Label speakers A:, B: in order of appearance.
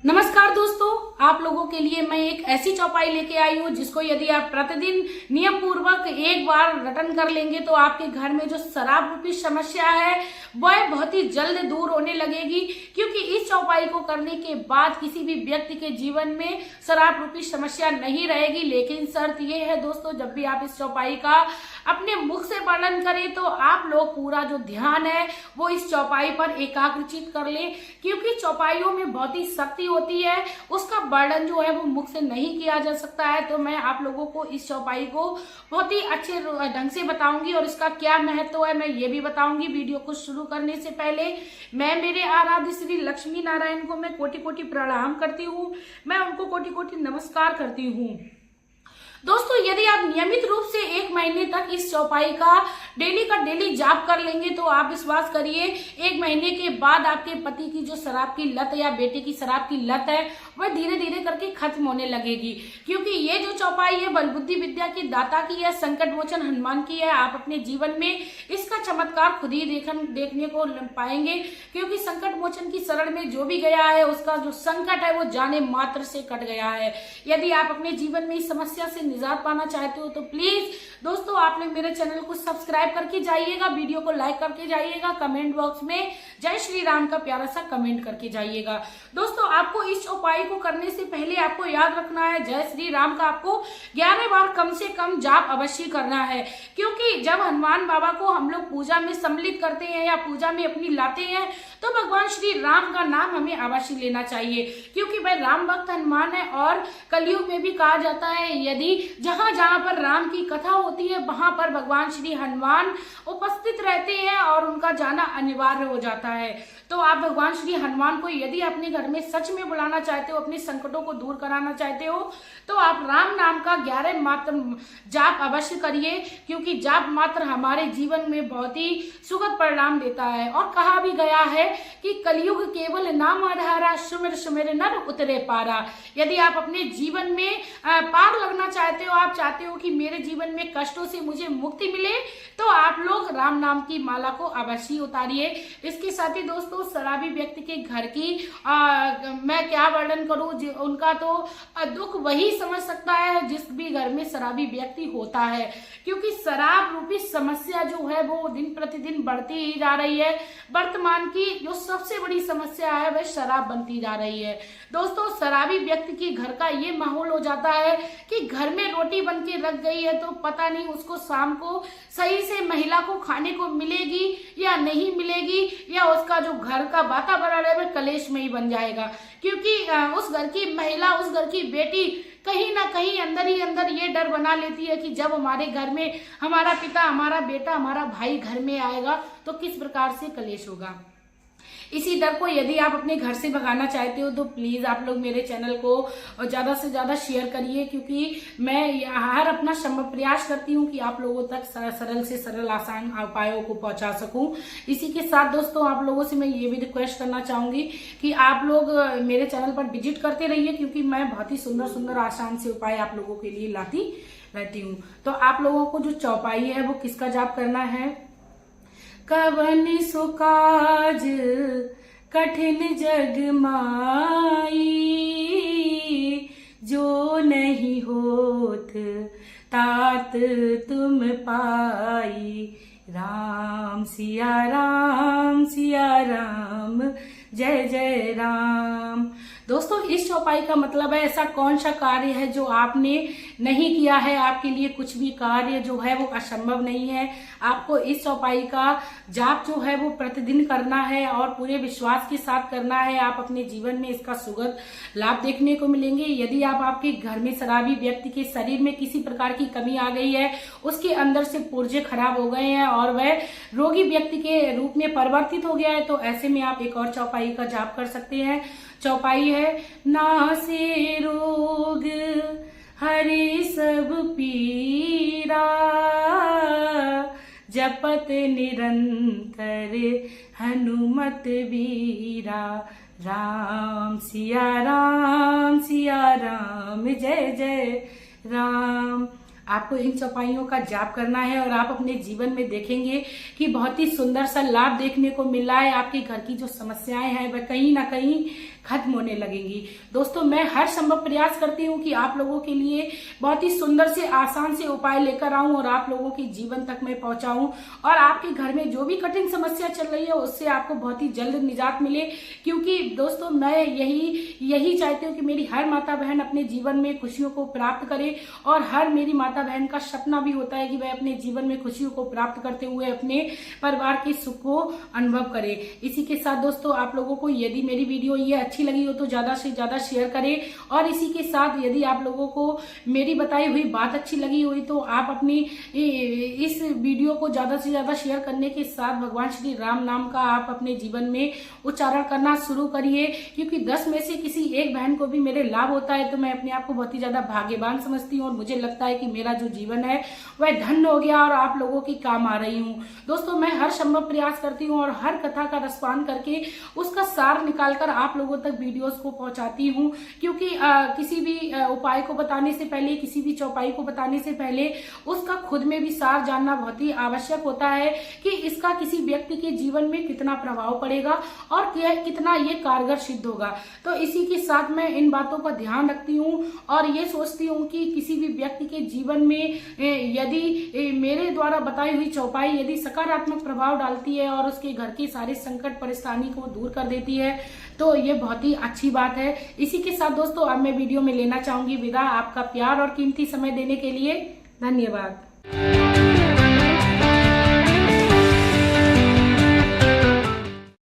A: नमस्कार दोस्तों, आप लोगों के लिए मैं एक ऐसी चौपाई लेके आई हूँ जिसको यदि आप प्रतिदिन नियम पूर्वक एक बार रटन कर लेंगे तो आपके घर में जो शराब रूपी समस्या है वह बहुत ही जल्द दूर होने लगेगी। क्योंकि इस चौपाई को करने के बाद किसी भी व्यक्ति के जीवन में शराब रूपी समस्या नहीं रहेगी। लेकिन शर्त यह है दोस्तों, जब भी आप इस चौपाई का अपने मुख से वर्णन करें तो आप लोग पूरा जो ध्यान है वो इस चौपाई पर एकाग्रचित कर लें। क्योंकि चौपाइयों में बहुत ही शक्ति होती है, उसका वर्णन जो है वो मुख से नहीं किया जा सकता है। तो मैं आप लोगों को इस चौपाई को बहुत ही अच्छे ढंग से बताऊंगी और इसका क्या महत्व है मैं ये भी बताऊंगी। वीडियो को शुरू करने से पहले मैं मेरे आराध्य श्री लक्ष्मी नारायण को मैं कोटि कोटि प्रणाम करती हूँ, मैं उनको कोटि कोटि नमस्कार करती हूँ। दोस्तों, यदि आप नियमित रूप से 1 महीने तक इस चौपाई का डेली जाप कर लेंगे तो आप विश्वास करिए 1 महीने के बाद आपके पति की जो शराब की लत या बेटे की शराब की लत है वह धीरे धीरे करके खत्म होने लगेगी। क्योंकि ये जो चौपाई है बलबुद्धि विद्या की दाता की है, संकट मोचन हनुमान की है। आप अपने जीवन में इसका चमत्कार खुद ही देखने को पाएंगे। क्योंकि संकट मोचन की शरण में जो भी गया है उसका जो संकट है वो जाने मात्र से कट गया है। यदि आप अपने जीवन में इस समस्या से निजात पाना चाहते हो तो प्लीज दोस्तों आप लोग मेरे चैनल को सब्सक्राइब करके जाइएगा, वीडियो को लाइक करके जाइएगा, कमेंट बॉक्स में जय श्री राम का प्यारा सा कमेंट करके जाइएगा। दोस्तों, आपको इस चौपाई को करने से पहले आपको याद रखना है जय श्री राम का आपको 11 बार कम से कम जाप अवश्य करना है। क्योंकि जब हनुमान बाबा को हम लोग पूजा में सम्मिलित करते हैं या पूजा में अपनी लाते हैं तो भगवान श्री राम का नाम हमें अवश्य लेना चाहिए। क्योंकि वह राम भक्त हनुमान है और कलयुग में भी कहा जाता है यदि जहां जहां पर राम की कथा होती है वहां पर भगवान श्री हनुमान उपस्थित रहते हैं और उनका जाना अनिवार्य हो जाता है। तो आप भगवान श्री हनुमान को यदि अपने घर में सच में बुलाना चाहते हो, अपने संकटों को दूर कराना चाहते हो तो आप राम नाम का 11 मात्र जाप अवश्य करिए। क्योंकि जाप मात्र हमारे जीवन में बहुत ही सुखद परिणाम देता है। और कहा भी गया है कि कलयुग केवल नाम आधारा, सुमिर सुमिर नर उतरे पारा। यदि आप अपने जीवन में पार लगना चाहते हो, आप चाहते हो कि मेरे जीवन में कष्टों से मुझे मुक्ति मिले तो आप लोग राम नाम की माला को अवश्य उतारिए। इसके साथ ही दोस्तों शराबी व्यक्ति के घर की मैं क्या वर्णन करूं, उनका तो दुख वही समझ सकता है जिस भी घर में शराबी व्यक्ति होता है। क्योंकि शराब रूपी समस्या जो है वो दिन प्रतिदिन बढ़ती ही जा रही है। वर्तमान की जो सबसे बड़ी समस्या है वह शराब बनती जा रही है। दोस्तों, शराबी व्यक्ति के घर का ये माहौल हो जाता है कि घर में रोटी बन के रख गई है तो पता नहीं उसको शाम को सही से महिला को खाने को मिलेगी या नहीं मिलेगी, या उसका जो घर का वातावरण है वह कलेश में ही बन जाएगा। क्योंकि उस घर की महिला, उस घर की बेटी कहीं ना कहीं अंदर ही अंदर ये डर बना लेती है कि जब हमारे घर में हमारा पिता, हमारा बेटा, हमारा भाई घर में आएगा तो किस प्रकार से कलेश होगा। इसी डर को यदि आप अपने घर से भगाना चाहते हो तो प्लीज आप लोग मेरे चैनल को ज्यादा से ज्यादा शेयर करिए। क्योंकि मैं हर अपना संभव प्रयास करती हूँ कि आप लोगों तक सरल से सरल आसान उपायों को पहुंचा सकूं। इसी के साथ दोस्तों आप लोगों से मैं ये भी रिक्वेस्ट करना चाहूंगी कि आप लोग मेरे चैनल पर विजिट करते रहिए। क्योंकि मैं बहुत ही सुंदर सुंदर आसान से उपाय आप लोगों के लिए लाती रहती हूँ। तो आप लोगों को जो चौपाई है वो किसका जाप करना है। कवन सुकाज कठिन जग माई, जो नहीं होत तात तुम पाई। राम सिया राम, सिया राम, जय जय राम। दोस्तों, इस चौपाई का मतलब है ऐसा कौन सा कार्य है जो आपने नहीं किया है। आपके लिए कुछ भी कार्य जो है वो असंभव नहीं है। आपको इस चौपाई का जाप जो है वो प्रतिदिन करना है और पूरे विश्वास के साथ करना है। आप अपने जीवन में इसका सुखद लाभ देखने को मिलेंगे। यदि आप आपके घर में शराबी व्यक्ति के शरीर में किसी प्रकार की कमी आ गई है, उसके अंदर से पुर्जे खराब हो गए हैं और वह रोगी व्यक्ति के रूप में परिवर्तित हो गया है, तो ऐसे में आप एक और चौपाई का जाप कर सकते हैं। चौपाई है नासे रोग हरे सब पीरा, जपत निरंतर हनुमत वीरा। राम सिया राम, सिया राम, जय जय राम। आपको इन चौपाइयों का जाप करना है और आप अपने जीवन में देखेंगे कि बहुत ही सुंदर सा लाभ देखने को मिल रहा है। आपके घर की जो समस्याएं हैं वह कहीं ना कहीं खत्म होने लगेंगी। दोस्तों, मैं हर संभव प्रयास करती हूँ कि आप लोगों के लिए बहुत ही सुंदर से आसान से उपाय लेकर आऊं और आप लोगों के जीवन तक मैं पहुंचाऊं और आपके घर में जो भी कठिन समस्या चल रही है उससे आपको बहुत ही जल्द निजात मिले। क्योंकि दोस्तों, मैं यही चाहती हूँ कि मेरी हर माता बहन अपने जीवन में खुशियों को प्राप्त करे और हर मेरी माता बहन का सपना भी होता है कि वह अपने जीवन में खुशियों को प्राप्त करते हुए अपने परिवार के सुख को अनुभव करे। इसी के साथ दोस्तों, आप लोगों को यदि मेरी वीडियो ये अच्छी लगी हो तो ज्यादा से ज्यादा शेयर करें और इसी के साथ यदि आप लोगों को मेरी बताई हुई बात अच्छी लगी हुई तो आप अपनी इस वीडियो को ज्यादा से ज्यादा शेयर करने के साथ भगवान श्री राम नाम का आप अपने जीवन में उच्चारण करना शुरू करिए। क्योंकि 10 में से किसी एक बहन को भी मेरे लाभ होता है तो मैं अपने आप को बहुत ही ज्यादा भाग्यवान समझती हूँ और मुझे लगता है कि मेरा जो जीवन है वह धन्य हो गया और आप लोगों की काम आ रही हूँ। दोस्तों, मैं हर संभव प्रयास करती हूँ और हर कथा का रसपान करके उसका सार निकालकर आप लोगों तक वीडियोस को पहुंचाती हूँ। क्योंकि किसी भी उपाय को बताने से पहले, किसी भी चौपाई को बताने से पहले उसका खुद में भी सार जानना बहुत ही आवश्यक होता है कि इसका किसी व्यक्ति के जीवन में कितना प्रभाव पड़ेगा और कितना ये कारगर सिद्ध होगा। तो इसी के साथ मैं इन बातों का ध्यान रखती हूँ और ये सोचती हूँ कि किसी भी व्यक्ति के जीवन में यदि मेरे द्वारा बताई हुई चौपाई यदि सकारात्मक प्रभाव डालती है और उसके घर के सारे संकट परेशानी को दूर कर देती है तो ये बहुत ही अच्छी बात है। इसी के साथ दोस्तों, अब मैं वीडियो में लेना चाहूंगी विदा। आपका प्यार और कीमती समय देने के लिए धन्यवाद।